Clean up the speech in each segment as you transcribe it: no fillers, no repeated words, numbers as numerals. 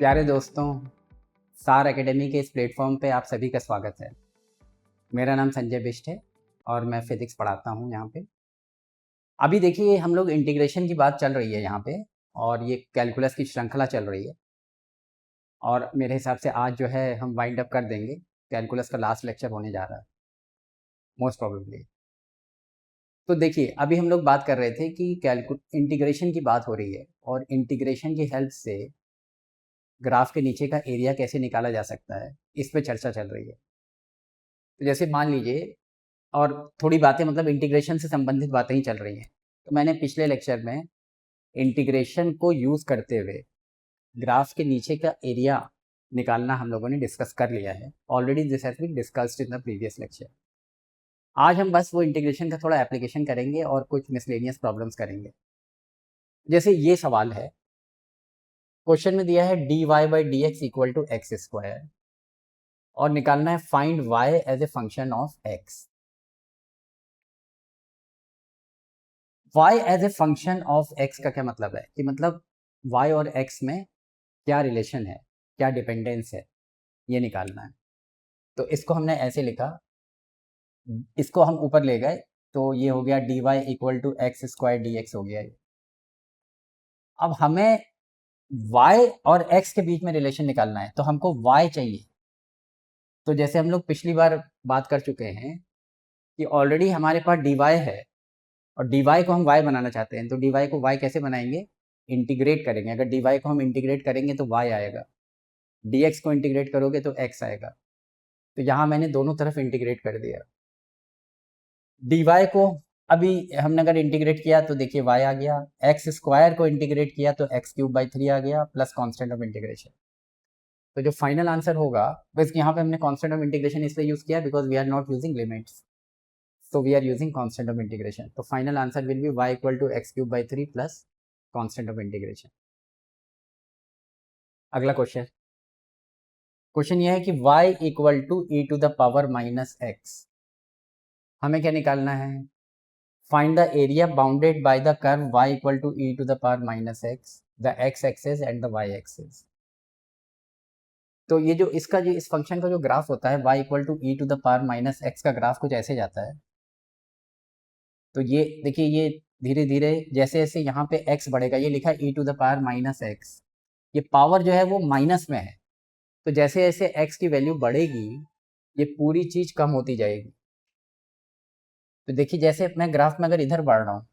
प्यारे दोस्तों, सार एकेडमी के इस प्लेटफॉर्म पे आप सभी का स्वागत है। मेरा नाम संजय बिष्ट है और मैं फिज़िक्स पढ़ाता हूँ यहाँ पे। अभी देखिए हम लोग इंटीग्रेशन की बात चल रही है यहाँ पे और ये कैलकुलस की श्रृंखला चल रही है और मेरे हिसाब से आज जो है हम वाइंड अप कर देंगे। कैलकुलस का लास्ट लेक्चर होने जा रहा है मोस्ट प्रोबेबली। तो देखिए अभी हम लोग बात कर रहे थे कि इंटीग्रेशन की बात हो रही है और इंटीग्रेशन की हेल्प से ग्राफ के नीचे का एरिया कैसे निकाला जा सकता है, इस पे चर्चा चल रही है। तो जैसे मान लीजिए और थोड़ी बातें मतलब इंटीग्रेशन से संबंधित बातें ही चल रही हैं। तो मैंने पिछले लेक्चर में इंटीग्रेशन को यूज़ करते हुए ग्राफ के नीचे का एरिया निकालना हम लोगों ने डिस्कस कर लिया है। Already this has been discussed in the previous lecture. आज हम बस वो इंटीग्रेशन का थोड़ा एप्लीकेशन करेंगे और कुछ मिसलेनियस प्रॉब्लम्स करेंगे। जैसे ये सवाल है, क्वेश्चन में दिया है dy by D x equal to x square और निकालना है find y as a function of x। y as a function of x का क्या मतलब है कि मतलब y और x में क्या रिलेशन है, क्या डिपेंडेंस है, ये निकालना है। तो इसको हमने ऐसे लिखा, इसको हम ऊपर ले गए तो ये हो गया dy equal to x square d x हो गया ये। अब हमें y और x के बीच में रिलेशन निकालना है तो हमको y चाहिए। तो जैसे हम लोग पिछली बार बात कर चुके हैं कि ऑलरेडी हमारे पास dy है और dy को हम y बनाना चाहते हैं। तो dy को y कैसे बनाएंगे, इंटीग्रेट करेंगे। अगर dy को हम इंटीग्रेट करेंगे तो y आएगा, dx को इंटीग्रेट करोगे तो x आएगा। तो यहाँ मैंने दोनों तरफ इंटीग्रेट कर दिया। dy को अभी हमने अगर इंटीग्रेट किया तो देखिए y आ गया, एक्स स्क्वायर को इंटीग्रेट किया तो एक्स क्यूब बाई 3 आ गया प्लस कांस्टेंट ऑफ इंटीग्रेशन। तो जो फाइनल आंसर होगा, बस यहाँ पे हमने कांस्टेंट ऑफ इंटीग्रेशन इसलिए यूज किया because we are not using limits, so we are using constant of integration. तो final answer will be y equal to x cube by 3 plus constant of integration. अगला question ये है कि y equal to e to the power minus x। हमें क्या निकालना है, find the area bounded by the curve y equal to e to the power minus x, the x axis and the y axis। तो ये जो इसका जो इस फंक्शन का जो ग्राफ होता है y equal to e to the power minus x का ग्राफ कुछ ऐसे जाता है। तो ये देखिए ये धीरे धीरे जैसे जैसे यहाँ पे x बढ़ेगा, ये लिखा है e to the power minus x, ये पावर जो है वो माइनस में है। तो जैसे जैसे x की वैल्यू बढ़ेगी ये पूरी चीज कम होती जाएगी। तो देखिए जैसे मैं ग्राफ में अगर इधर बढ़ रहा हूँ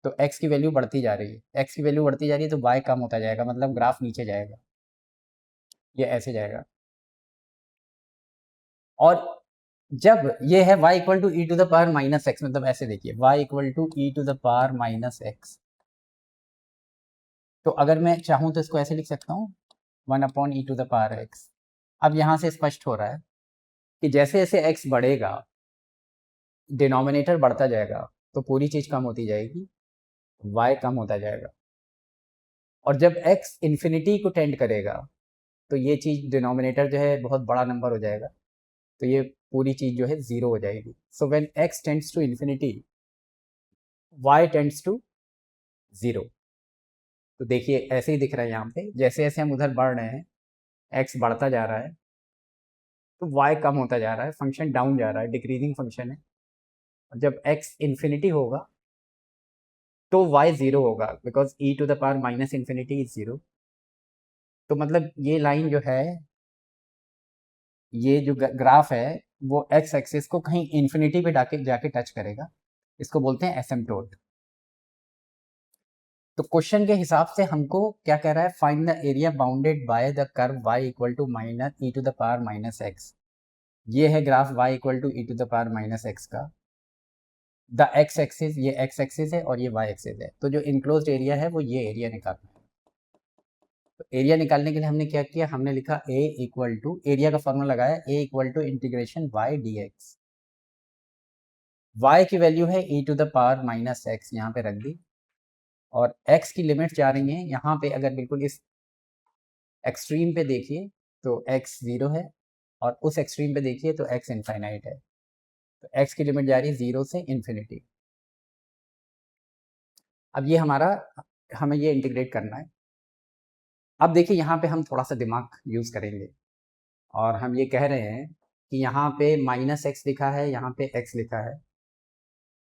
तो x की वैल्यू बढ़ती जा रही है, x की वैल्यू बढ़ती जा रही है तो y कम होता जाएगा, मतलब ग्राफ नीचे जाएगा, ये ऐसे जाएगा। और जब ये है y equal to e to the power minus x, मतलब ऐसे देखिए y equal to e to the power minus x, तो अगर मैं चाहूँ तो इसको ऐसे लिख सकता हूँ 1 upon e to the power x. अब यहाँ से स्पष्ट हो रहा है कि जैसे जैसे x बढ़ेगा डिनोमिनेटर बढ़ता जाएगा तो पूरी चीज़ कम होती जाएगी, y कम होता जाएगा। और जब x इन्फिनिटी को टेंड करेगा तो ये चीज़ डिनोमिनेटर जो है बहुत बड़ा नंबर हो जाएगा, तो ये पूरी चीज़ जो है ज़ीरो हो जाएगी। So when x tends to infinity y tends to zero. तो देखिए ऐसे ही दिख रहा है यहाँ पे, जैसे जैसे हम उधर बढ़ रहे हैं x बढ़ता जा रहा है तो y कम होता जा रहा है, फंक्शन डाउन जा रहा है, डिक्रीजिंग फंक्शन है। और जब x इन्फिनिटी होगा तो y ज़ीरो होगा because e to the power minus infinity is zero. तो मतलब ये लाइन जो है, ये जो ग्राफ है वो x एक्सिस को कहीं इन्फिनिटी पे जाके टच करेगा, इसको बोलते हैं एसिम्प्टोट। तो क्वेश्चन के हिसाब से हमको क्या कह रहा है, find the area bounded by the curve y equal to minus e to the power minus x. ये है graph y equal to e to the power minus x का, द x एक्सिस, ये x एक्सिस है और ये y axis है। तो जो इनक्लोज्ड एरिया है वो ये एरिया निकालना है। तो एरिया निकालने के लिए हमने क्या किया, हमने लिखा a इक्वल टू, एरिया का फॉर्मूला लगाया a equal to integration y dx। y की वैल्यू है e to the power minus x, यहाँ पे रख दी, और x की लिमिट जा रही है यहाँ पे, अगर बिल्कुल इस एक्सट्रीम पे देखिए तो x ज़ीरो है और उस एक्सट्रीम पे देखिए तो x इनफाइनाइट है। तो x की लिमिट जा रही है ज़ीरो से इन्फिनिटी। अब ये हमारा, हमें ये इंटीग्रेट करना है। अब देखिए यहाँ पे हम थोड़ा सा दिमाग यूज़ करेंगे और हम ये कह रहे हैं कि यहाँ पे -x लिखा है, यहाँ पे x लिखा है,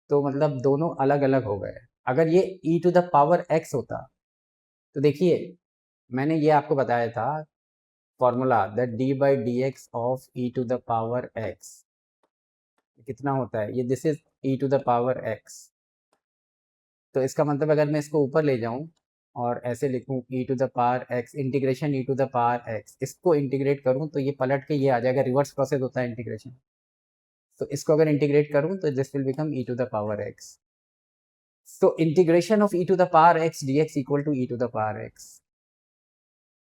तो मतलब दोनों अलग-अलग हो गए। अगर ये e to the power x होता, तो देखिए मैंने ये आपको बताया था formula that d by D x of e to the power x कितना होता है, ये this is e to the power x। तो इसका मतलब अगर मैं इसको ऊपर ले जाऊं और ऐसे लिखूं e to the power x integration e to the power x, इसको इंटीग्रेट करूं तो ये पलट के ये आ जाएगा, रिवर्स प्रोसेस होता है इंटीग्रेशन। तो इसको अगर इंटीग्रेट करूं तो this will become e to the power x। So integration of e to the power x dx equal to e to the power x।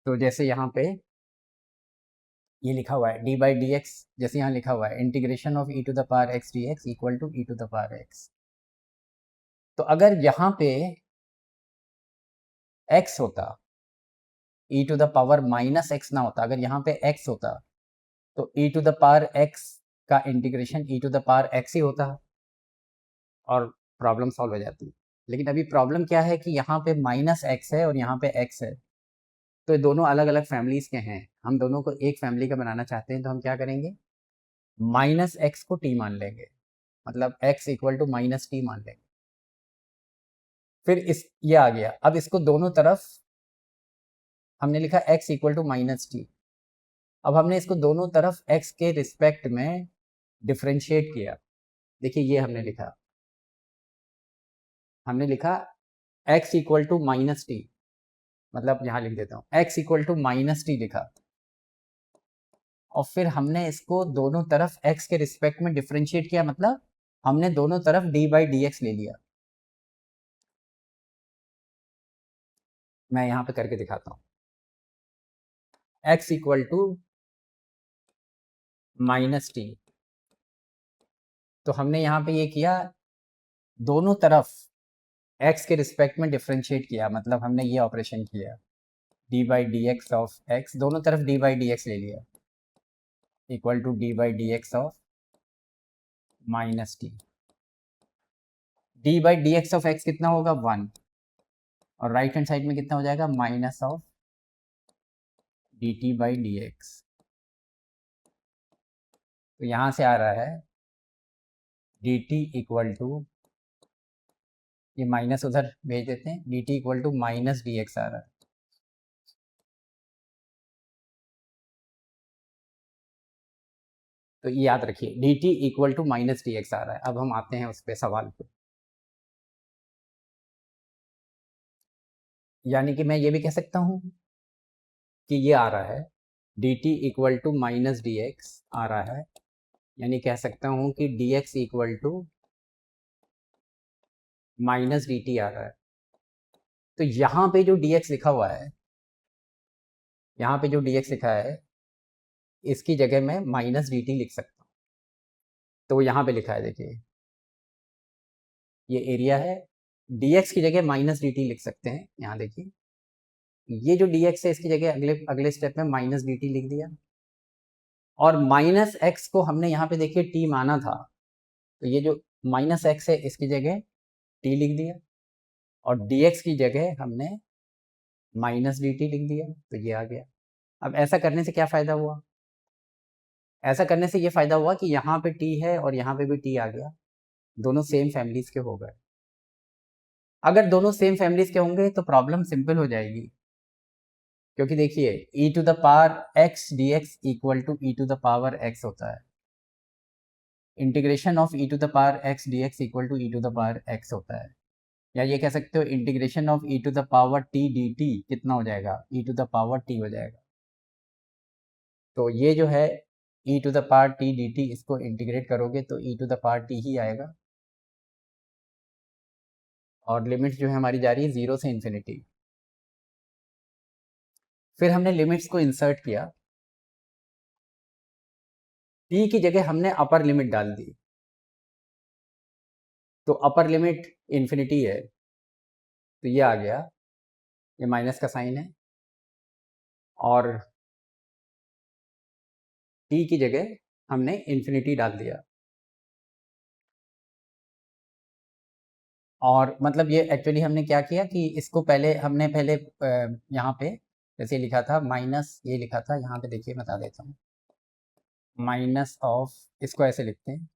तो जैसे यहाँ पे ये लिखा हुआ है d बाई डी एक्स, जैसे यहाँ लिखा हुआ है integration of e to the power x dx equal to e to the power x। तो अगर यहाँ पे x होता, e to the power minus x ना होता, अगर यहाँ पे x होता तो e to the power x का integration e to the power x ही होता और प्रॉब्लम सॉल्व हो जाती। लेकिन अभी प्रॉब्लम क्या है कि यहाँ पे -x है और यहाँ पे x है, तो ये दोनों अलग अलग फैमिलीज के हैं। हम दोनों को एक फैमिली का बनाना चाहते हैं, तो हम क्या करेंगे, -x को t मान लेंगे, मतलब x इक्वल टू -t मान लेंगे। फिर इस ये आ गया, अब इसको दोनों तरफ हमने लिखा x इक्वल टू -t। अब हमने इसको दोनों तरफ x के रिस्पेक्ट में डिफ्रेंशिएट किया। देखिए ये हमने लिखा x इक्वल टू -t, मतलब यहाँ लिख देता हूँ x इक्वल टू -t लिखा, और फिर हमने इसको दोनों तरफ x के रिस्पेक्ट में डिफ्रेंशिएट किया, मतलब हमने दोनों तरफ d बाई डी एक्स ले लिया। मैं यहाँ पे करके दिखाता हूँ, x इक्वल टू -t। तो हमने यहाँ पे ये किया, दोनों तरफ x के रिस्पेक्ट में डिफ्रेंशिएट किया, मतलब हमने ये ऑपरेशन किया d by D x of x, दोनों तरफ d बाई डी एक्स ले लिया, equal to d by D x of -t। d by D x of x कितना होगा, 1, और राइट हैंड साइड में कितना हो जाएगा, minus of dt by D X. तो यहाँ से आ रहा है dt इक्वल टू, ये माइनस उधर भेज देते हैं, dt equal to minus D X आ रहा है। तो ये याद रखिए dt equal to minus D X आ रहा है। अब हम आते हैं उस पे सवाल पे, यानी कि मैं ये भी कह सकता हूँ कि ये आ रहा है dt equal to minus D X आ रहा है, यानी कह सकता हूँ कि dx equal to minus D T आ रहा है। तो यहाँ पे जो dx लिखा हुआ है, यहाँ पे जो dx लिखा है, इसकी जगह मैं माइनस डी टी लिख सकता हूँ। तो यहाँ पे लिखा है, देखिए ये एरिया है, dx की जगह माइनस डी टी लिख सकते हैं। यहाँ देखिए ये जो dx है, इसकी जगह अगले अगले स्टेप में माइनस डी टी लिख दिया, और माइनस एक्स को हमने यहाँ पे देखिए t माना था, तो ये जो माइनस एक्स है इसकी जगह t लिख दिया, और dx की जगह हमने माइनस डी टी लिख दिया, तो ये आ गया। अब ऐसा करने से क्या फ़ायदा हुआ, ऐसा करने से ये फ़ायदा हुआ कि यहाँ पे t है और यहाँ पे भी t आ गया, दोनों सेम फैमिलीज़ के हो गए। अगर दोनों सेम फैमिलीज़ के होंगे तो प्रॉब्लम सिंपल हो जाएगी, क्योंकि देखिए e to the power x dx equal to e to the power x होता है, integration of e to the power x dx equal to e to the power x होता है, या ये कह सकते हो integration of e to the power t dt कितना हो जाएगा, e to the power t हो जाएगा। तो ये जो है e to the power t dt, इसको इंटीग्रेट करोगे तो e to the power t ही आएगा, और लिमिट्स जो है हमारी जा रही है 0 से इन्फिनिटी। फिर हमने लिमिट्स को इंसर्ट किया, t की जगह हमने अपर लिमिट डाल दी, तो अपर लिमिट इन्फिनिटी है, तो ये आ गया, ये माइनस का साइन है, और t की जगह हमने इन्फिनिटी डाल दिया, और मतलब ये एक्चुअली हमने क्या किया कि इसको पहले हमने यहाँ पे जैसे लिखा था माइनस, ये लिखा था यहाँ पे, देखिए बता देता हूँ, माइनस ऑफ, इसको ऐसे लिखते हैं।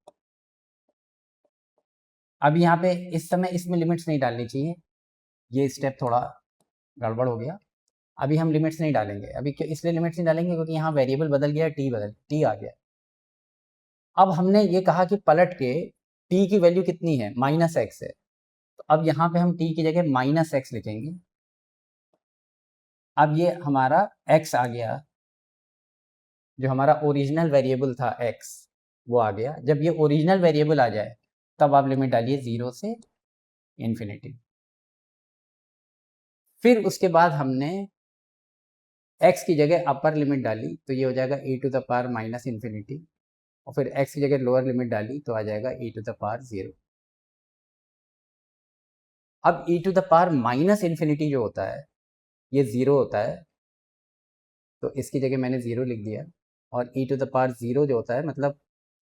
अब यहाँ पे इस समय इसमें लिमिट्स नहीं डालनी चाहिए, ये स्टेप थोड़ा गड़बड़ हो गया। अभी हम लिमिट्स नहीं डालेंगे, अभी क्यों इसलिए लिमिट्स नहीं डालेंगे क्योंकि यहाँ वेरिएबल बदल गया, टी आ गया। अब हमने ये कहा कि पलट के टी की वैल्यू कितनी है, -x है, तो अब यहाँ पे हम टी की जगह -x लिखेंगे। अब ये हमारा x आ गया, जो हमारा ओरिजिनल वेरिएबल था x, वो आ गया। जब ये ओरिजिनल वेरिएबल आ जाए तब आप लिमिट डालिए 0 से इन्फिनिटी। फिर उसके बाद हमने x की जगह अपर लिमिट डाली, तो ये हो जाएगा e⁻∞, और फिर x की जगह लोअर लिमिट डाली तो आ जाएगा e⁻0। अब e⁻∞ जो होता है ये 0 होता है, तो इसकी जगह मैंने 0 लिख दिया। और e⁻0 जो होता है, मतलब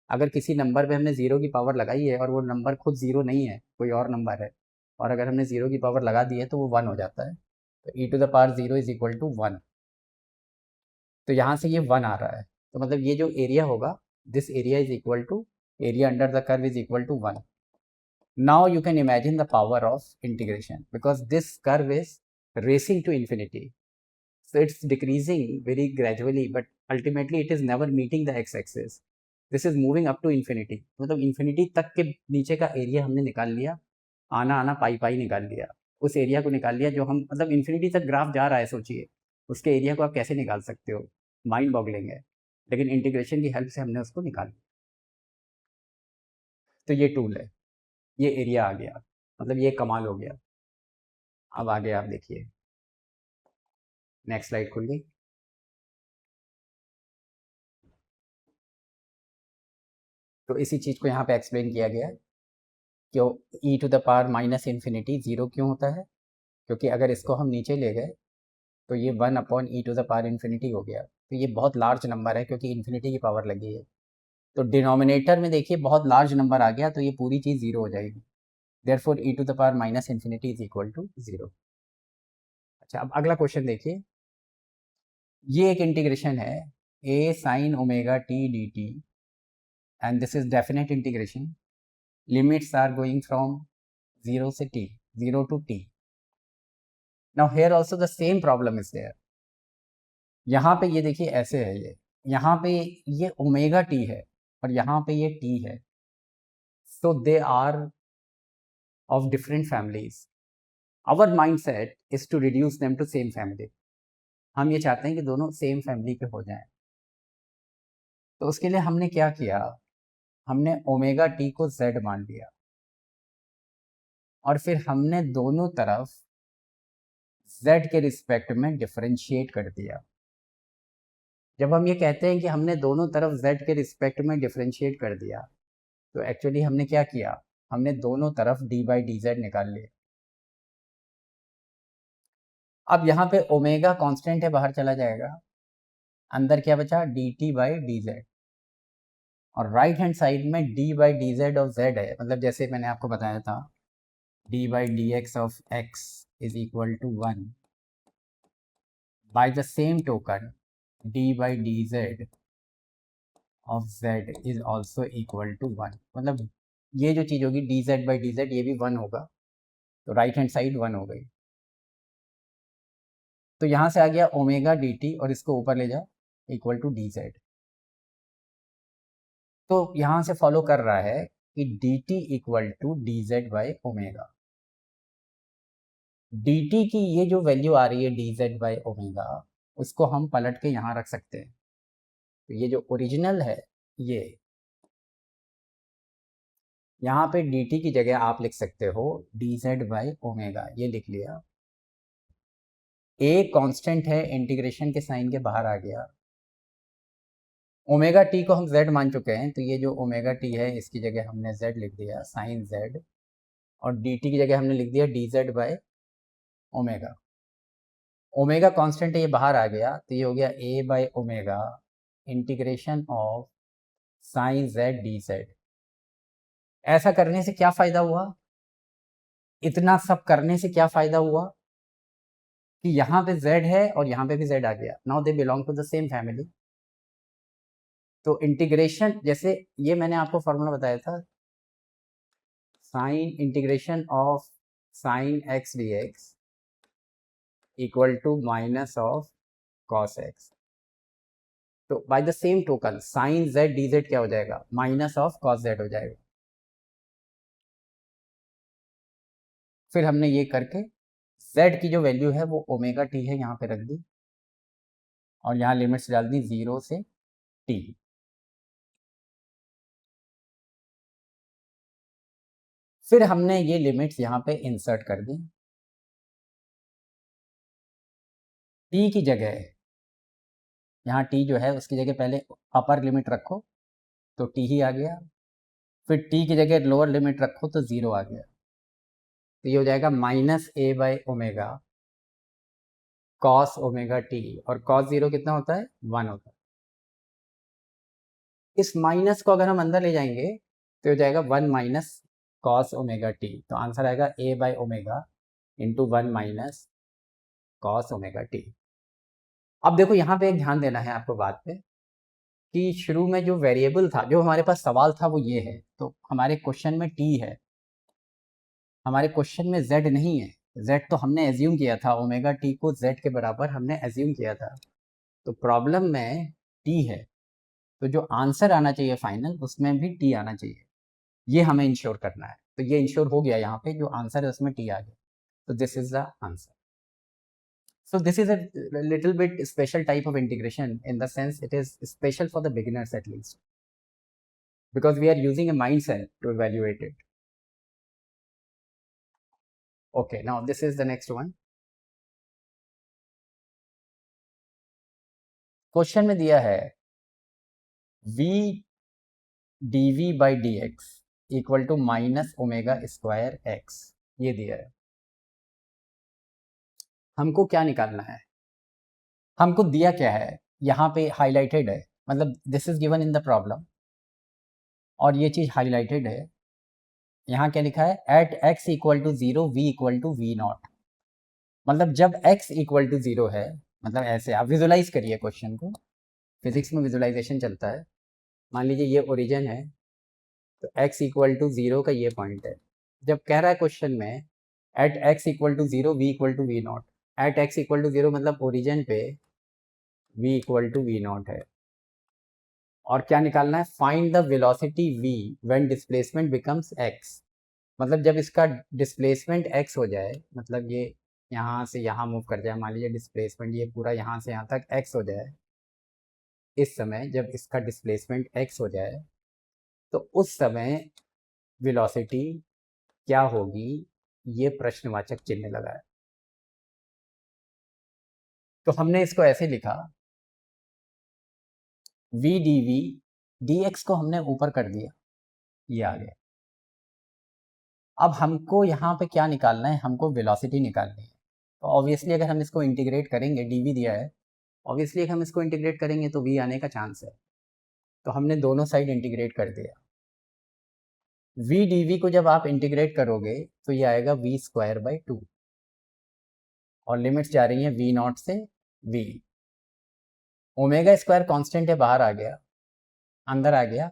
अगर किसी नंबर पे हमने 0 की पावर लगाई है और वो नंबर खुद 0 नहीं है, कोई और नंबर है, और अगर हमने 0 की पावर लगा दी है तो वो 1 हो जाता है। तो e⁻0 इज इक्वल टू 1। तो यहाँ से ये 1 आ रहा है, तो मतलब ये जो एरिया होगा, this area is equal to, area under the curve is equal to 1। Now you can imagine the power of integration, because this curve is racing to infinity. So it's decreasing very gradually, but ultimately it is never meeting the x-axis. This is moving up to infinity. मतलब infinity तक के नीचे का area हमने निकाल लिया, आना आना पाई पाई निकाल लिया, उस एरिया को निकाल लिया जो हम, मतलब इन्फिनिटी तक ग्राफ जा रहा है, सोचिए उसके एरिया को आप कैसे निकाल सकते हो, माइंड बॉगलिंग है। लेकिन इंटीग्रेशन की हेल्प से हमने उसको निकाल लिया। तो ये टूल है, ये एरिया आ गया, मतलब ये कमाल हो गया। अब आगे आप देखिए, नेक्स्ट स्लाइड खुल गई। तो इसी चीज को यहाँ पे एक्सप्लेन किया गया है कि e⁻∞ 0 क्यों होता है, क्योंकि अगर इसको हम नीचे ले गए तो ये 1/e⁻∞ हो गया। तो ये बहुत लार्ज नंबर है क्योंकि इन्फिनिटी की पावर लगी है। तो डिनोमिनेटर में देखिए बहुत लार्ज नंबर आ गया, तो ये पूरी चीज़ 0 हो जाएगी। Therefore e⁻∞ is equal to 0। अच्छा, अब अगला क्वेश्चन देखिए। ये एक इंटीग्रेशन है a sin ωt dt, and this is definite integration. Limits are going from 0 से t, 0 to t। Now here also the same problem is there. यहाँ पे ये देखिए ऐसे है, ये यहाँ पे ये ओमेगा टी है और यहाँ पे ये टी है, so they are of different families. Our mind set is to reduce them to same family. हम ये चाहते हैं कि दोनों सेम फैमिली के हो जाएं। तो उसके लिए हमने क्या किया, हमने ओमेगा टी को z मान लिया और फिर हमने दोनों तरफ z के रिस्पेक्ट में डिफरेंशिएट कर दिया। जब हम ये कहते हैं कि हमने दोनों तरफ z के रिस्पेक्ट में डिफरेंशिएट कर दिया, तो एक्चुअली हमने क्या किया, हमने दोनों तरफ d/dz निकाल लिया। अब यहाँ पे ओमेगा कांस्टेंट है, बाहर चला जाएगा, अंदर क्या बचा, dt/dz। और राइट हैंड साइड में d/dz ऑफ z है, मतलब जैसे मैंने आपको बताया था d/dx of x is equal to 1। By the same token d/dz of z is also equal to 1। मतलब ये जो चीज़ होगी dz/dz, ये भी 1 होगा, तो राइट हैंड साइड 1 हो गई। तो यहाँ से आ गया ओमेगा dt और इसको ऊपर ले जाओ इक्वल टू dz। तो यहाँ से फॉलो कर रहा है कि dt इक्वल टू dz/ओमेगा। dt की ये जो वैल्यू आ रही है dz/ओमेगा, उसको हम पलट के यहाँ रख सकते हैं। तो ये जो ओरिजिनल है, ये यहाँ पे dt की जगह आप लिख सकते हो dz/ओमेगा, ये लिख लिया। a कांस्टेंट है, इंटीग्रेशन के साइन के बाहर आ गया। ओमेगा टी को हम z मान चुके हैं, तो ये जो ओमेगा टी है इसकी जगह हमने z लिख दिया, साइन z, और dt की जगह हमने लिख दिया dz/ओमेगा। ओमेगा कांस्टेंट है, ये बाहर आ गया, तो ये हो गया a/ओमेगा integration of sine z dz। ऐसा करने से क्या फायदा हुआ, इतना सब करने से क्या फायदा हुआ, कि यहाँ पे z है और यहाँ पे भी z आ गया, now they belong to the same family. तो इंटीग्रेशन, जैसे ये मैंने आपको फॉर्मूला बताया था, sine integration of sine x dx equal to minus of cos x। तो बाय द सेम टोकन साइन z dz क्या हो जाएगा, माइनस ऑफ कॉस z हो जाएगा। फिर हमने ये करके z की जो वैल्यू है वो ओमेगा टी है, यहाँ पे रख दी और यहाँ लिमिट्स डाल दी 0 से t। फिर हमने ये लिमिट्स यहाँ पे इंसर्ट कर दी, t की जगह यहाँ t जो है उसकी जगह पहले अपर लिमिट रखो तो t ही आ गया, फिर t की जगह लोअर लिमिट रखो तो 0 आ गया। तो ये हो जाएगा minus a by omega cos omega T, और कॉस 0 कितना होता है, 1 होता है। इस माइनस को अगर हम अंदर ले जाएंगे तो हो जाएगा 1 माइनस कॉस ओमेगा टी, तो आंसर आएगा a by omega into 1 minus cos omega T. अब देखो यहाँ पे एक ध्यान देना है आपको बात पे, कि शुरू में जो वेरिएबल था, जो हमारे पास सवाल था वो ये है, तो हमारे क्वेश्चन में t है, हमारे क्वेश्चन में z नहीं है। z तो हमने एज्यूम किया था, ओमेगा टी को z के बराबर हमने एज्यूम किया था, तो प्रॉब्लम में t है, तो जो आंसर आना चाहिए फाइनल उसमें भी t आना चाहिए, ये हमें इंश्योर करना है। तो ये इंश्योर हो गया, यहाँ पे जो आंसर है उसमें t आ गया, तो this is the answer. So this is a little bit special type of integration, in the sense it is special for the beginners at least, because we are using a mind cell to evaluate it. Okay, now this is the next one. Question में दिया है v dv by dx equal to minus omega square x, ये दिया है। हमको क्या निकालना है, हमको दिया क्या है, यहाँ पे हाईलाइटेड है, मतलब this is given in the problem, और ये चीज हाईलाइटेड है। यहाँ क्या लिखा है, at x equal to 0 v equal to v nought, मतलब जब x इक्वल टू 0 है, मतलब ऐसे आप विजुलाइज करिए क्वेश्चन को, फिजिक्स में विजुलाइजेशन चलता है। मान लीजिए ये ओरिजिन है, तो x इक्वल टू 0 का ये पॉइंट है। जब कह रहा है क्वेश्चन में at x equal to 0 v equal to v nought, at x equal to 0 मतलब ओरिजिन पे v equal to v nought है, और क्या निकालना है, find the velocity v when displacement becomes x, मतलब जब इसका डिस्प्लेसमेंट x हो जाए, मतलब ये यहाँ से यहाँ मूव कर जाए, मान लीजिए डिस्प्लेसमेंट ये पूरा यहाँ से यहाँ तक x हो जाए, इस समय जब इसका डिस्प्लेसमेंट x हो जाए तो उस समय वेलोसिटी क्या होगी, ये प्रश्नवाचक चिन्ह लगा है। तो हमने इसको ऐसे लिखा, v dv dx को हमने ऊपर कर दिया, ये आ गया। अब हमको यहाँ पे क्या निकालना है, हमको वेलोसिटी निकालनी है। तो ऑब्वियसली अगर हम इसको इंटीग्रेट करेंगे, dv दिया है, ऑब्वियसली अगर हम इसको इंटीग्रेट करेंगे तो v आने का चांस है, तो हमने दोनों साइड इंटीग्रेट कर दिया। v dv को जब आप इंटीग्रेट करोगे तो ये आएगा v स्क्वायर बाई 2, और लिमिट्स जा रही हैं v नॉट से v। ओमेगा स्क्वायर कांस्टेंट है, बाहर आ गया, अंदर आ गया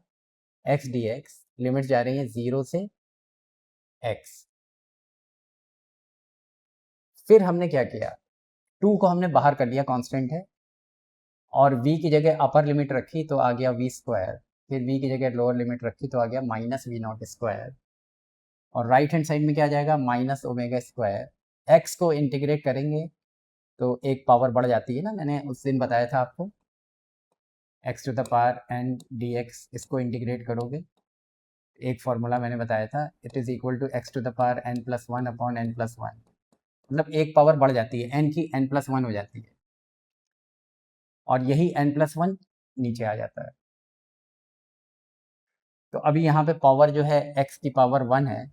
x dx, लिमिट्स जा रही हैं 0 से x। फिर हमने क्या किया, 2 को हमने बाहर कर लिया, कांस्टेंट है, और v की जगह अपर लिमिट रखी तो आ गया v स्क्वायर, फिर v की जगह लोअर लिमिट रखी तो आ गया माइनस v नॉट स्क्वायर, और राइट हैंड साइड में क्या आ जाएगा, माइनस ओमेगा स्क्वायर। x को इंटीग्रेट करेंगे तो एक पावर बढ़ जाती है ना, मैंने उस दिन बताया था आपको, x to the power n dx, इसको इंटीग्रेट करोगे, एक फॉर्मूला मैंने बताया था, it is equal to x to the power n plus 1 upon n plus 1, मतलब एक पावर बढ़ जाती है, n की n प्लस 1 हो जाती है, और यही n प्लस 1 नीचे आ जाता है। तो अभी यहाँ पे पावर जो है x की पावर 1 है,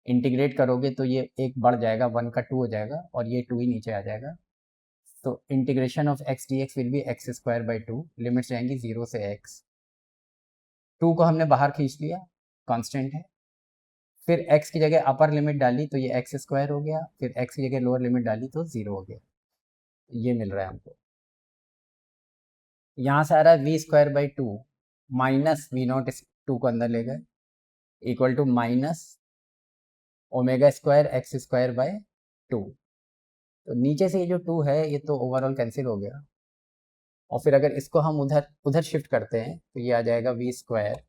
इंटीग्रेट करोगे तो ये एक बढ़ जाएगा, 1 का 2 हो जाएगा, और ये 2 ही नीचे आ जाएगा। तो integration of x dx will be x square by 2, limits जाएंगी 0 से x। 2 को हमने बाहर खींच लिया, कांस्टेंट है, फिर x की जगह अपर लिमिट डाली तो ये एक्स स्क्वायर हो गया, फिर x की जगह लोअर लिमिट डाली तो 0 हो गया। ये मिल रहा है हमको। यहाँ से आ रहा है v square by two minus v nought, इस टू को अंदर ले गए, equal to minus omega square x square by two. तो नीचे से ये जो टू है ये तो ओवरऑल कैंसिल हो गया, और फिर अगर इसको हम उधर उधर शिफ्ट करते हैं तो ये आ जाएगा वी स्क्वायर,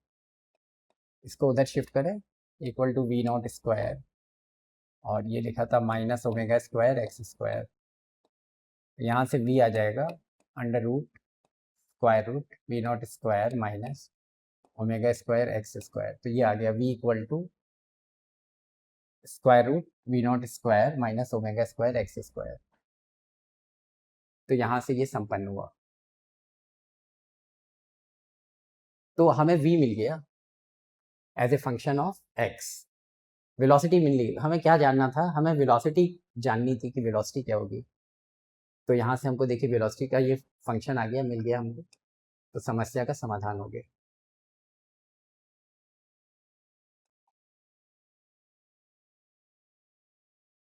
इसको उधर शिफ्ट करें, equal to v nought square, और ये लिखा था minus omega square x square. यहाँ से वी आ जाएगा under root square root v nought square minus omega square x square. तो ये आ गया v equal to square root v nought square minus omega square x square. तो यहाँ से ये संपन्न हुआ, तो हमें v मिल गया as a function of x। Velocity मिल गई, हमें क्या जानना था, हमें वेलोसिटी जाननी थी कि वेलोसिटी क्या होगी। तो यहाँ से हमको देखिए वेलोसिटी का ये फंक्शन आ गया, मिल गया हमको, तो समस्या का समाधान हो गया।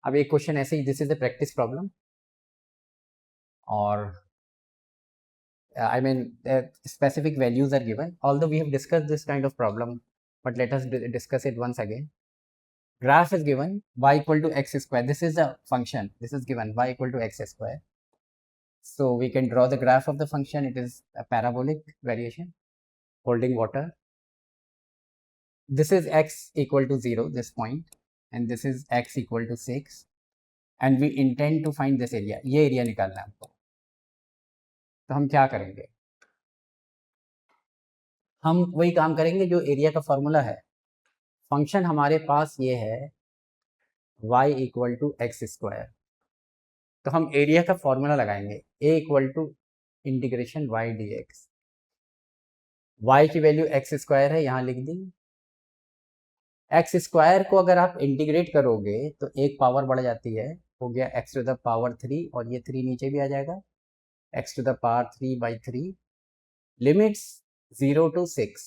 अब एक क्वेश्चन ऐसे ही, this is a practice problem, और I mean specific values are given, although we have discussed this kind of problem, but let us discuss it once again. Graph is given y equal to x square, this is the function, this is given y equal to x square. So we can draw the graph of the function, it is a parabolic variation holding water. This is x equal to 0, this point, and this is x equal to 6, and we intend to find this area, ये area निकालना है हमको। तो हम क्या करेंगे, हम वही काम करेंगे जो एरिया का फॉर्मूला है। फंक्शन हमारे पास ये है y equal to x square, तो हम एरिया का फॉर्मूला लगाएंगे a equal to integration y d x. y की वैल्यू एक्स स्क्वायर है, यहाँ लिख दी। एक्स स्क्वायर को अगर आप इंटीग्रेट करोगे तो एक पावर बढ़ जाती है, हो गया एक्स टू द पावर 3, और ये 3 नीचे भी आ जाएगा, x to the power 3 by 3। Limits 0 to 6,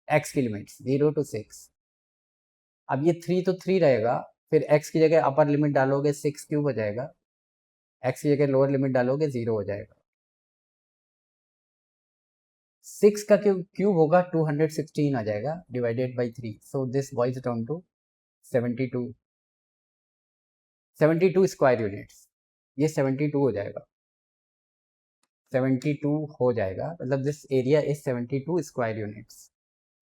x की लिमिट्स 0 to 6। अब ये 3 तो 3 रहेगा, फिर एक्स की जगह अपर लिमिट डालोगे 6 क्यूब हो जाएगा, एक्स की जगह लोअर लिमिट डालोगे 0 हो जाएगा। 6 का क्यूब होगा 216 आ जाएगा, divided by 3, so this boils down to 72, 72 square units, ये 72 हो जाएगा, 72 हो जाएगा, मतलब this area is 72 square units.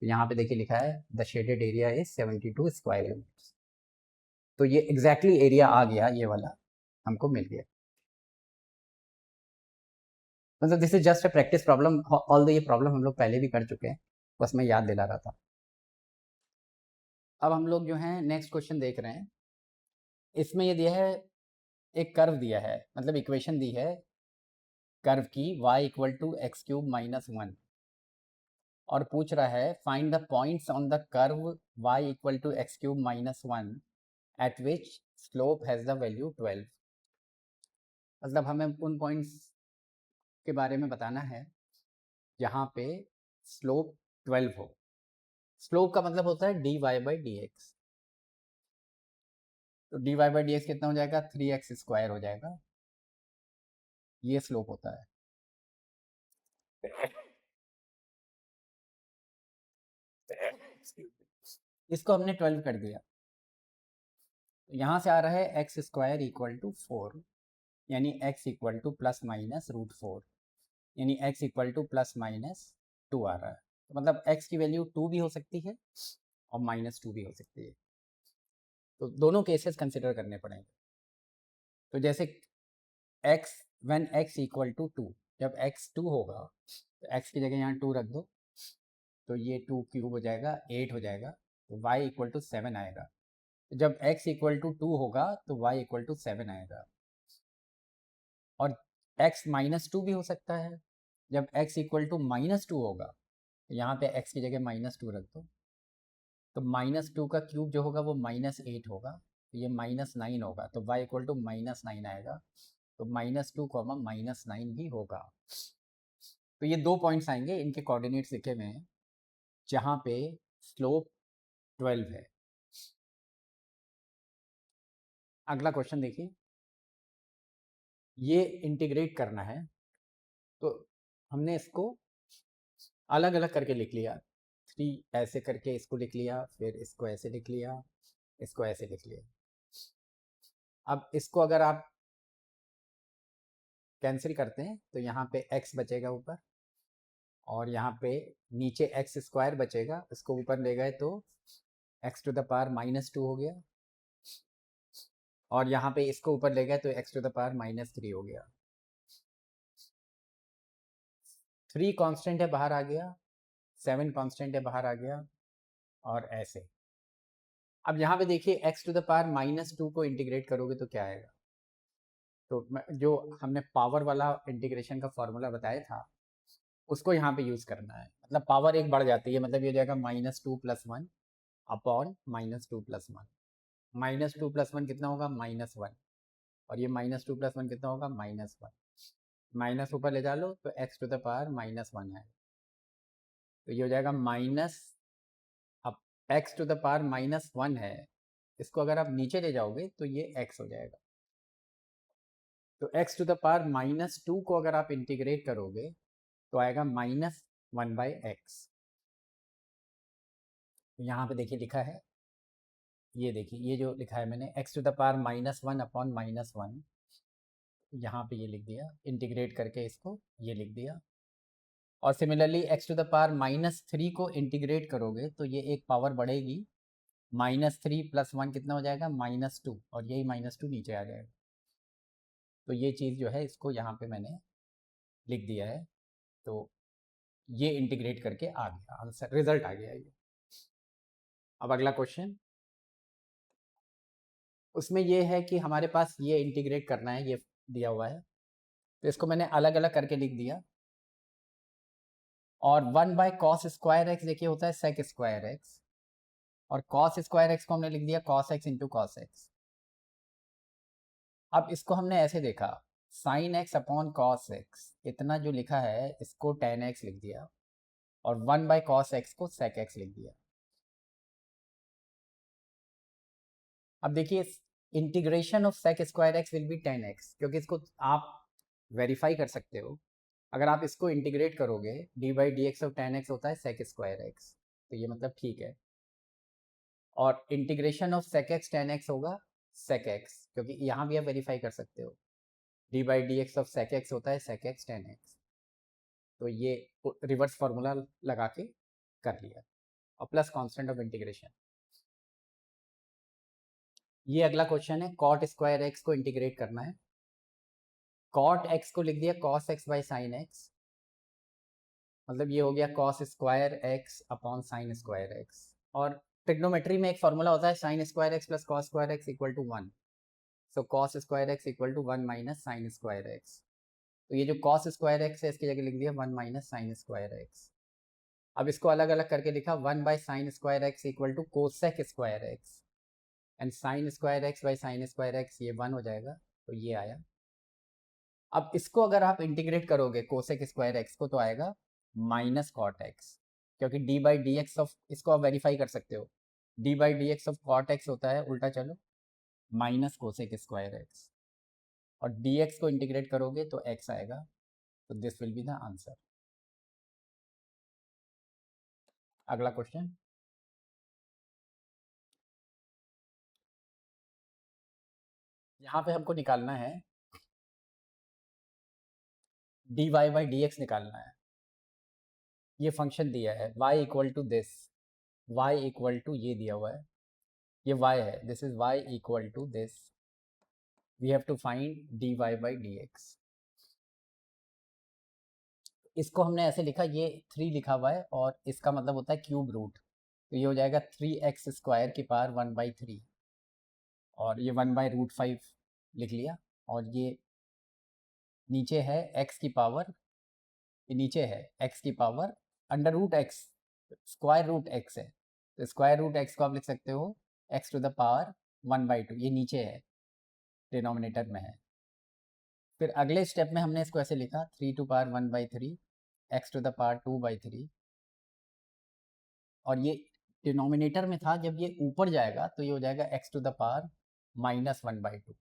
यहाँ पे देखिए लिखा है the shaded area is 72 square units. तो ये एग्जैक्टली एरिया आ गया, ये वाला हमको मिल गया। मतलब this is just a practice problem, all ये प्रॉब्लम हम लोग पहले भी कर चुके हैं, बस मैं याद दिला रहा था। अब हम लोग जो है नेक्स्ट क्वेश्चन देख रहे हैं। इसमें ये दिया है, एक कर्व दिया है, मतलब इक्वेशन दी है कर्व की y equal to x cube minus 1, और पूछ रहा है find the points on the curve y equal to x cube minus 1 at which slope has the value 12। मतलब हमें उन पॉइंट्स के बारे में बताना है जहाँ पे स्लोप 12 हो। स्लोप का मतलब होता है dy बाई डी एक्स, तो dy बाई डी एक्स कितना हो जाएगा, 3x स्क्वायर हो जाएगा, ये स्लोप होता है। इसको हमने 12 कर दिया, यहाँ से आ रहा है एक्स स्क्वायर इक्वल टू 4, यानी x equal to plus minus root 4, यानी x equal to plus minus 2 आ रहा है। तो मतलब x की वैल्यू 2 भी हो सकती है और माइनस 2 भी हो सकती है, तो दोनों केसेस कंसिडर करने पड़ेंगे। तो जैसे x when x equal to 2, जब x 2 होगा तो x की जगह यहाँ 2 रख दो, तो ये 2 क्यूब हो जाएगा, 8 हो जाएगा, तो y इक्वल टू 7 आएगा। जब x इक्वल टू 2 होगा तो y इक्वल टू 7 आएगा, और x माइनस 2 भी हो सकता है। जब x इक्वल टू माइनस 2 होगा तो यहाँ पे x की जगह माइनस 2 रख दो, तो माइनस 2 का क्यूब जो होगा वो माइनस 8 होगा, तो ये माइनस 9 होगा, तो y इक्वल टू माइनस 9 आएगा, तो माइनस 2 कॉमा माइनस 9 भी होगा। तो ये दो पॉइंट्स आएंगे, इनके कोऑर्डिनेट्स लिखे हुए हैं जहाँ पे स्लोप 12 है। अगला क्वेश्चन देखिए, ये इंटीग्रेट करना है, तो हमने इसको अलग अलग करके लिख लिया। 3 ऐसे करके इसको लिख लिया, फिर इसको ऐसे लिख लिया, इसको ऐसे लिख लिया। अब इसको अगर आप कैंसिल करते हैं तो यहाँ पे x बचेगा ऊपर, और यहाँ पे नीचे एक्स स्क्वायर बचेगा, इसको ऊपर ले गए तो x टू द पावर -2 हो गया, और यहाँ पे इसको ऊपर ले गए तो x टू द पावर -3 हो गया। 3 कांस्टेंट है बाहर आ गया, 7 कांस्टेंट है बाहर आ गया, और ऐसे। अब यहाँ पे देखिए x टू द पावर -2 को इंटीग्रेट करोगे तो क्या आएगा। तो जो हमने पावर वाला इंटीग्रेशन का फॉर्मूला बताया था उसको यहाँ पे यूज़ करना है, मतलब पावर एक बढ़ जाती है, मतलब ये हो जाएगा -2 + 1 अपॉन -2 + 1। -2 + 1 कितना होगा, -1, और ये -2 + 1 कितना होगा, -1। माइनस ऊपर ले जा लो तो x टू द पावर -1 है, तो ये हो जाएगा माइनस, अब x टू द पावर -1 है, इसको अगर आप नीचे ले जाओगे तो ये x हो जाएगा। तो x टू द पावर -2 को अगर आप इंटीग्रेट करोगे तो आएगा -1/x। यहाँ पे देखिए लिखा है, ये देखिए ये जो लिखा है मैंने x to the power -1 upon -1, यहाँ पे ये लिख दिया, इंटीग्रेट करके इसको ये लिख दिया। और similarly x to the power -3 को इंटीग्रेट करोगे तो ये एक पावर बढ़ेगी, -3 + 1 कितना हो जाएगा, -2, और यही -2 नीचे आ जाएगा। तो ये चीज़ जो है इसको यहाँ पे मैंने लिख दिया है, तो ये इंटीग्रेट करके आ गया आंसर, रिजल्ट आ गया ये। अब अगला क्वेश्चन, उसमें ये है कि हमारे पास ये इंटीग्रेट करना है, ये दिया हुआ है, तो इसको मैंने अलग अलग करके लिख दिया। और 1/cos² x देखिए होता है sec² x, और cos² x को हमने लिख दिया cos x × cos x। अब इसको हमने ऐसे देखा, sin x upon cos x, इतना जो लिखा है इसको tan x लिख दिया, और 1/cos x को sec x लिख दिया। अब देखिए integration of sec² x will be tan x, क्योंकि इसको आप वेरीफाई कर सकते हो। अगर आप इसको इंटीग्रेट करोगे d/dx ऑफ tan x होता है sec² x, तो ये मतलब ठीक है। और integration of sec x tan x होगा sec x, क्योंकि यहाँ भी आप वेरीफाई कर सकते हो, d/dx ऑफ sec x होता है sec x tan x, तो ये रिवर्स फार्मूला लगा के कर लिया, और प्लस कांस्टेंट ऑफ इंटीग्रेशन। ये अगला क्वेश्चन है, cot² x को इंटीग्रेट करना है। cot x को लिख दिया cos x/sin x, मतलब ये हो गया cos² x upon sin² x। और ट्रिग्नोमेट्री में एक फॉर्मूला होता है sin² x + cos² x = 1, सो cos² x = 1 - sin² x। तो ये जो cos² x है इसकी जगह लिख दिया 1 - sin² x। अब इसको अलग अलग करके लिखा, 1/sin² x = cosec² x, and sin² x/sin² x, ये 1 हो जाएगा, तो ये आया। अब इसको अगर आप इंटीग्रेट करोगे cosec² x को तो आएगा -cot x, क्योंकि d/dx ऑफ, इसको आप वेरीफाई कर सकते हो, d/dx ऑफ cot x होता है, उल्टा चलो, -cosec² x, और dx को इंटीग्रेट करोगे तो x आएगा, तो this will be the answer. अगला क्वेश्चन, यहाँ पे हमको निकालना है dy/dx निकालना है। ये फंक्शन दिया है y = दिस, y = ये दिया हुआ है, ये y है, this is y = this, we have to find dy/dx। इसको हमने ऐसे लिखा, ये 3 लिखा हुआ है और इसका मतलब होता है क्यूब रूट, तो ये हो जाएगा 3x² की पावर 1/3, और ये 1/√5 लिख लिया, और ये नीचे है x की पावर, ये नीचे है x की पावर √x, √x है, तो √x को आप लिख सकते हो x टू द पावर 1/2, ये नीचे है, डिनोमिनेटर में है। फिर अगले स्टेप में हमने इसको ऐसे लिखा 3 to power 1/3, x to the power 2/3, और ये डिनोमिनेटर में था, जब ये ऊपर जाएगा तो ये हो जाएगा x टू द पावर -1/2,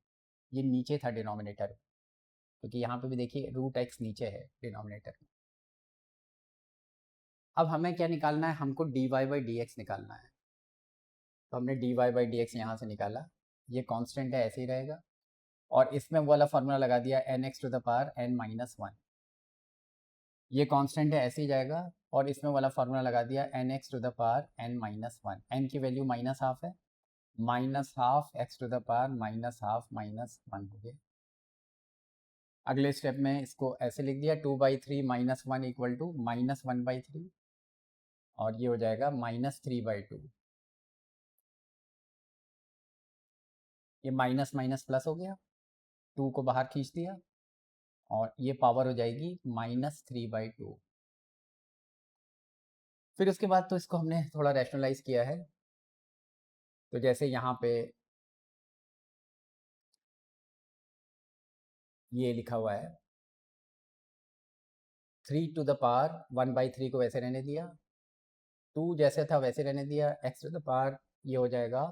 ये नीचे था डिनोमिनेटर। क्योंकि यहाँ पे भी देखिए रूट एक्स नीचे है डिनोमिनेटर में। अब हमें क्या निकालना है, हमको dy बाई डी एक्स निकालना है। तो हमने dy बाई डी एक्स यहाँ से निकाला, ये कांस्टेंट है ऐसे ही रहेगा, और इसमें वो वाला फॉर्मूला लगा दिया n x to the power n minus one, ये कांस्टेंट है ऐसे ही जाएगा, और इसमें वाला फार्मूला लगा दिया n x to the power n minus one, n की वैल्यू माइनस हाफ है, minus half x to the power minus half minus one हो गया। अगले स्टेप में इसको ऐसे लिख दिया, 2/3 minus one equal to minus 1/3, और ये हो जाएगा माइनस 3/2। ये माइनस माइनस प्लस हो गया, 2 को बाहर खींच दिया, और ये पावर हो जाएगी -3/2। फिर उसके बाद तो इसको हमने थोड़ा रैशनलाइज किया है। तो जैसे यहाँ पे ये लिखा हुआ है 3 टू द पावर 1/3 को वैसे रहने दिया, 2 जैसे था वैसे रहने दिया, एक्स टू द पावर ये हो जाएगा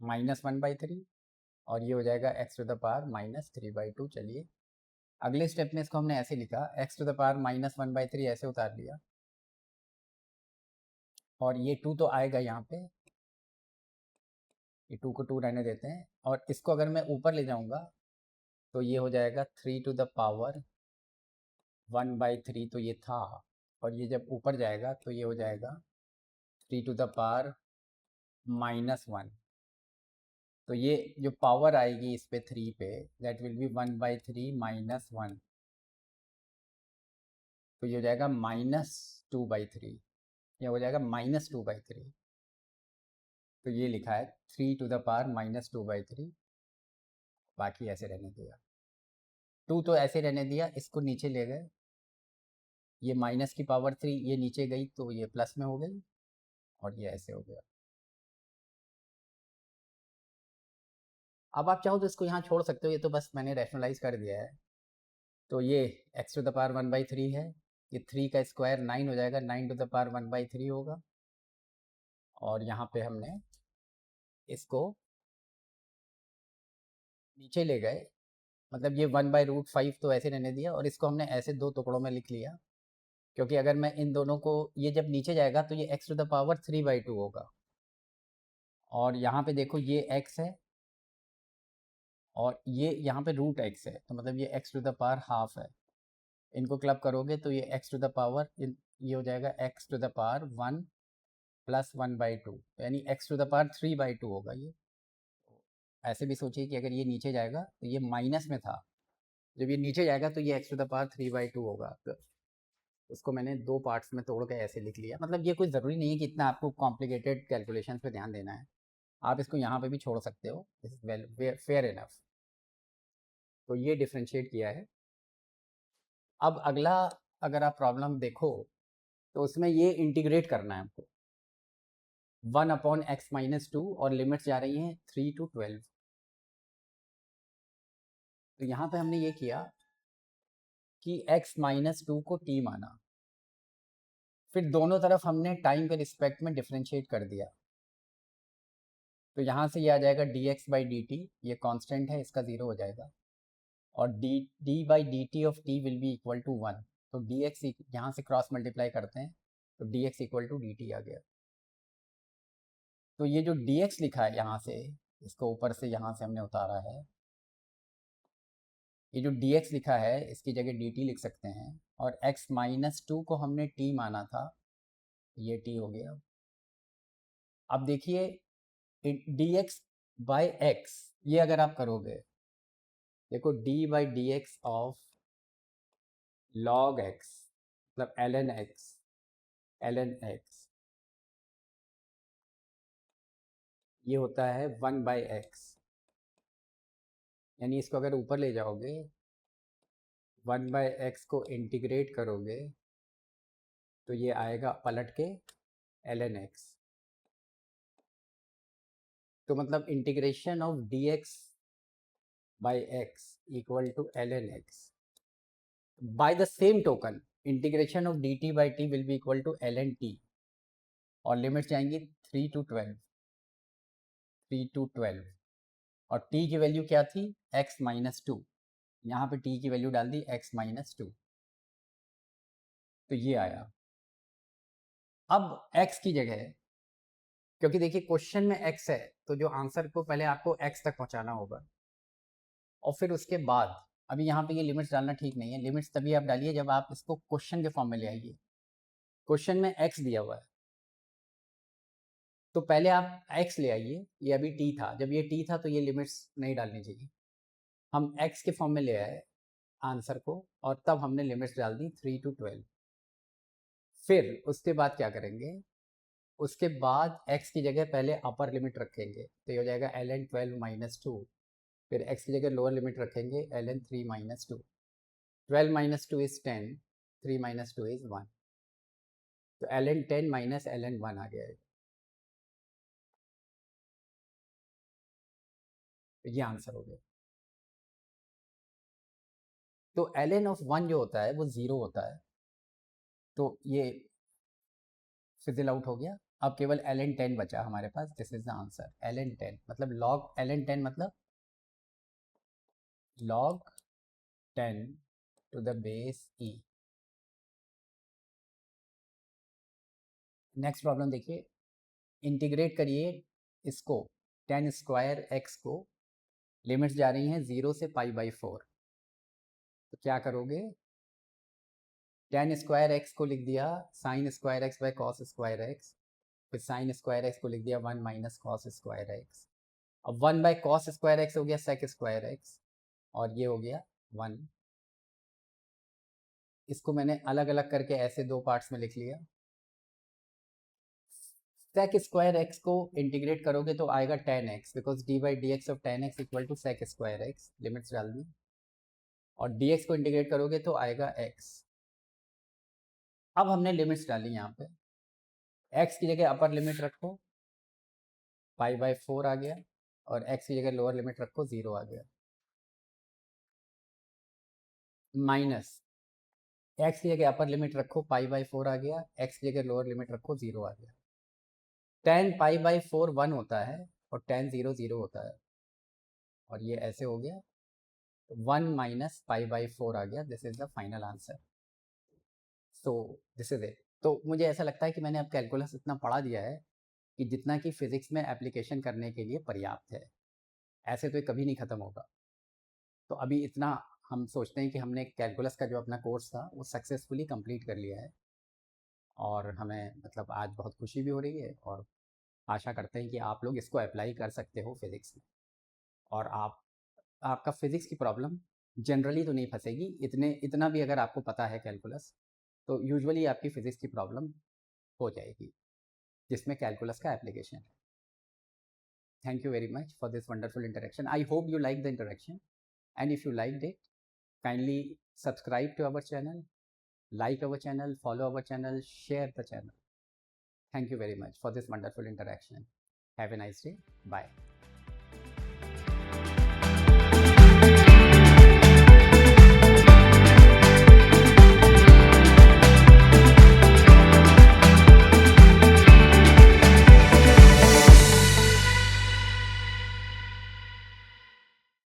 -1/3, और ये हो जाएगा एक्स टू द पावर -3/2। चलिए अगले स्टेप में इसको हमने ऐसे लिखा, एक्स टू द पावर -1/3 ऐसे उतार लिया, और ये 2 तो आएगा यहाँ पे, ये 2 को 2 रहने देते हैं, और इसको अगर मैं ऊपर ले जाऊँगा तो ये हो जाएगा 3 टू द पावर 1/3, तो ये था, और ये जब ऊपर जाएगा तो ये हो जाएगा 3 टू द पावर -1। तो ये जो पावर आएगी इस पे 3 पे, दैट विल बी 1/3 माइनस 1, तो ये हो जाएगा -2/3, ये हो जाएगा -2/3। तो ये लिखा है 3 टू द पावर -2/3, बाकी ऐसे रहने दिया, 2 तो ऐसे रहने दिया, इसको नीचे ले गए, ये माइनस की पावर 3 ये नीचे गई तो ये प्लस में हो गई, और ये ऐसे हो गया। अब आप चाहो तो इसको यहाँ छोड़ सकते हो, ये तो बस मैंने रैशनलाइज कर दिया है। तो ये एक्स टू द पावर 1/3 है, ये 3 का स्क्वायर 9 हो जाएगा, 9 टू द पावर 1/3 होगा, और यहाँ पे हमने इसको नीचे ले गए, मतलब ये 1/√5 तो ऐसे रहने दिया, और इसको हमने ऐसे दो टुकड़ों में लिख लिया, क्योंकि अगर मैं इन दोनों को, ये जब नीचे जाएगा तो ये एक्स टू द पावर 3/2 होगा, और यहाँ पे देखो ये एक्स है, और ये यहाँ पे रूट एक्स है, तो मतलब ये x to the power half है, इनको क्लब करोगे तो ये एक्स टू द पावर, ये हो जाएगा x to the power 1 plus 1/2, यानी एक्स टू द पावर 3/2 होगा ये। ऐसे भी सोचिए कि अगर ये नीचे जाएगा तो ये माइनस में था, जब ये नीचे जाएगा तो ये एक्स टू द पावर 3/2 होगा। तो उसको मैंने दो पार्ट्स में तोड़ के ऐसे लिख लिया, मतलब ये कोई ज़रूरी नहीं है कि इतना आपको कॉम्प्लिकेटेड कैलकुलेशन पे ध्यान देना है, आप इसको यहाँ पे भी छोड़ सकते हो, this is well fair enough. तो ये डिफ्रेंशिएट किया है। अब अगला अगर आप प्रॉब्लम देखो तो उसमें ये इंटीग्रेट करना है आपको, 1/x-2, और लिमिट्स जा रही हैं 3 to 12। तो यहाँ पे हमने ये किया कि x-2 को t माना, फिर दोनों तरफ हमने टाइम के रिस्पेक्ट में डिफ्रेंशिएट कर दिया। तो यहाँ से ये आ जाएगा dx/dt, ये कांस्टेंट है, इसका 0 हो जाएगा, और d/dt of t will be equal to 1। तो dx यहाँ से क्रॉस मल्टीप्लाई करते हैं तो dx इक्वल टू dt आ गया। तो ये जो dx लिखा है यहाँ से, इसको ऊपर से यहाँ से हमने उतारा है, ये जो dx लिखा है इसकी जगह dt लिख सकते हैं, और x-2 को हमने t माना था, ये t हो गया। अब देखिए dx बाई x, ये अगर आप करोगे, देखो d/dx ऑफ log x मतलब ln x ये होता है 1/x, यानी इसको अगर ऊपर ले जाओगे 1/x को इंटीग्रेट करोगे तो ये आएगा पलट के ln x। तो मतलब integration of dx by x equal to ln x। By the same token integration of dt by t will be equal to ln t, और लिमिट्स जाएंगी 3 to 12, 3 to 12, और t की वैल्यू क्या थी, x-2, यहाँ पे t की value डाल दी x माइनस 2, तो ये आया। अब x की जगह, क्योंकि देखिए क्वेश्चन में x है तो जो आंसर को पहले आपको x तक पहुंचाना होगा, और फिर उसके बाद अभी यहाँ पे ये लिमिट्स डालना ठीक नहीं है। लिमिट्स तभी आप डालिए जब आप इसको क्वेश्चन के फॉर्म में ले आइए। क्वेश्चन में x दिया हुआ है, तो पहले आप x ले आइए। ये अभी t था, जब ये t था तो ये लिमिट्स नहीं डालनी चाहिए। हम x के फॉर्म में ले आए आंसर को, और तब हमने लिमिट्स डाल दी 3 to 12। फिर उसके बाद क्या करेंगे, उसके बाद x की जगह पहले अपर लिमिट रखेंगे, तो ये हो जाएगा ln 12 माइनस 2। फिर x की जगह लोअर लिमिट रखेंगे ln 3 minus 2। 12 minus 2 is 10, 3 minus 2 is 1, तो ln 10 माइनस ln 1 आ गया है। तो ये आंसर हो गया। तो ln ऑफ 1 जो होता है वो 0 होता है, तो ये फिजिल आउट हो गया। अब केवल ln 10 बचा हमारे पास। This is the answer. ln 10 मतलब log ln 10 मतलब log 10 to the base e। Next problem देखिए, इंटीग्रेट करिए इसको, टेन स्क्वायर एक्स को, लिमिट्स जा रही हैं 0 से π/4। तो क्या करोगे, टेन स्क्वायर एक्स को लिख दिया sine square x by cos square x, फिर साइन स्क्वायर एक्स को लिख दिया 1 माइनस कॉस स्क्वायर एक्स। अब 1 बाय कॉस स्क्वायर एक्स हो गया सेक स्क्वायर एक्स, और ये हो गया 1। इसको मैंने अलग अलग करके ऐसे दो पार्ट्स में लिख लिया। सेक स्क्वायर एक्स को इंटीग्रेट करोगे तो आएगा tan x, because d by D x of tan x equal to sec square x, limits डाल दी। और डी एक्स को इंटीग्रेट करोगे तो आएगा एक्स। अब हमने लिमिट्स डाली यहाँ पे, एक्स की जगह अपर लिमिट रखो π/4 आ गया, और एक्स की जगह लोअर लिमिट रखो 0 आ गया, माइनस एक्स की जगह अपर लिमिट रखो π/4 आ गया, एक्स की जगह लोअर लिमिट रखो 0 आ गया। टेन π/4 1 होता है, और टेन 0 0 होता है, और ये ऐसे हो गया 1 माइनस π/4 आ गया। This is the final answer. So this is it. तो मुझे ऐसा लगता है कि मैंने अब कैलकुलस इतना पढ़ा दिया है कि जितना कि फिजिक्स में एप्लीकेशन करने के लिए पर्याप्त है। ऐसे तो ये कभी नहीं ख़त्म होगा। तो अभी इतना हम सोचते हैं कि हमने कैलकुलस का जो अपना कोर्स था वो सक्सेसफुली कंप्लीट कर लिया है, और हमें मतलब आज बहुत खुशी भी हो रही है, और आशा करते हैं कि आप लोग इसको अप्लाई कर सकते हो फिज़िक्स में, और आपका फिज़िक्स की प्रॉब्लम जनरली तो नहीं फंसेगी। इतना भी अगर आपको पता है कैलकुलस, तो यूजुअली आपकी फ़िज़िक्स की प्रॉब्लम हो जाएगी जिसमें कैलकुलस का एप्लीकेशन है। Thank you very much for this wonderful interaction. I hope you like the interaction, and if you like it, kindly subscribe to our channel, like our channel, follow our channel, share the channel. Thank you very much for this wonderful interaction. Have a nice day. Bye.